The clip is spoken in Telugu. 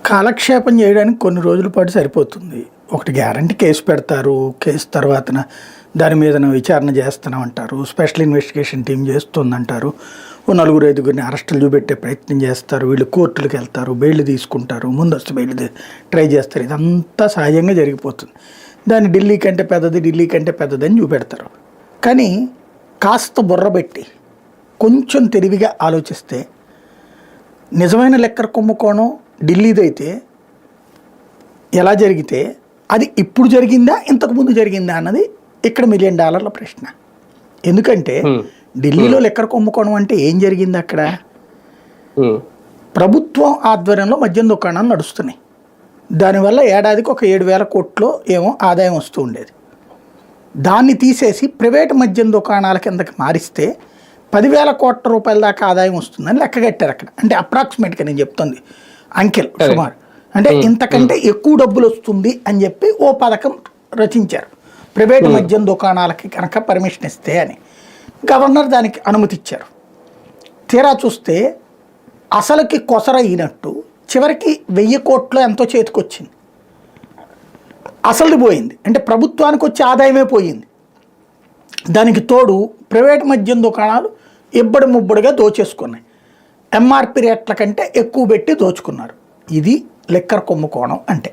కాలక్షేపం చేయడానికి కొన్ని రోజుల పాటు సరిపోతుంది. ఒకటి గ్యారంటీ కేసు పెడతారు. కేసు తర్వాతన దాని మీదన విచారణ చేస్తున్నామంటారు. స్పెషల్ ఇన్వెస్టిగేషన్ టీం చేస్తుందంటారు. ఓ నలుగురు ఐదుగురిని అరెస్టులు చూపెట్టే ప్రయత్నం చేస్తారు. వీళ్ళు కోర్టులకు వెళ్తారు, బెయిల్ తీసుకుంటారు, ముందస్తు బెయిల్ ట్రై చేస్తారు. ఇదంతా సహజంగా జరిగిపోతుంది. దాన్ని ఢిల్లీ కంటే పెద్దది అని చూపెడతారు. కానీ కాస్త బుర్రబెట్టి కొంచెం తెలివిగా ఆలోచిస్తే నిజమైన లెక్కర్ కుంభకోణం ఢిల్లీదైతే ఎలా జరిగితే అది ఇప్పుడు జరిగిందా ఇంతకుముందు జరిగిందా అన్నది ఇక్కడ $1 మిలియన్ ప్రశ్న. ఎందుకంటే ఢిల్లీలో లెక్కర్ కుంభకోణం అంటే ఏం జరిగింది? అక్కడ ప్రభుత్వం ఆధ్వర్యంలో మద్యం దుకాణాలు నడుస్తున్నాయి. దానివల్ల ఏడాదికి ఒక 7,000 కోట్లు ఏమో ఆదాయం వస్తూ ఉండేది. దాన్ని తీసేసి ప్రైవేటు మద్యం దుకాణాల కిందకి మారిస్తే 10,000 కోట్ల రూపాయల దాకా ఆదాయం వస్తుందని లెక్క కట్టారు అక్కడ. అంటే అప్రాక్సిమేట్గా నేను చెప్తుంది అంకెల్ సుమారు. అంటే ఇంతకంటే ఎక్కువ డబ్బులు వస్తుంది అని చెప్పి ఓ పథకం రచించారు. ప్రైవేటు మద్యం దుకాణాలకి కనుక పర్మిషన్ ఇస్తే అని గవర్నర్ దానికి అనుమతి ఇచ్చారు. తీరా చూస్తే అసలుకి కొసరయినట్టు చివరికి 1,000 కోట్లు ఎంతో చేతికొచ్చింది. అసలు పోయింది. అంటే ప్రభుత్వానికి వచ్చే ఆదాయమే పోయింది. దానికి తోడు ప్రైవేట్ మద్యం దుకాణాలు ఇబ్బడి ముబ్బడిగా దోచేసుకున్నాయి. ఎంఆర్పి రేట్ల కంటే ఎక్కువ పెట్టి దోచుకున్నారు. ఇది లిక్కర్ కుంభకోణం అంటే.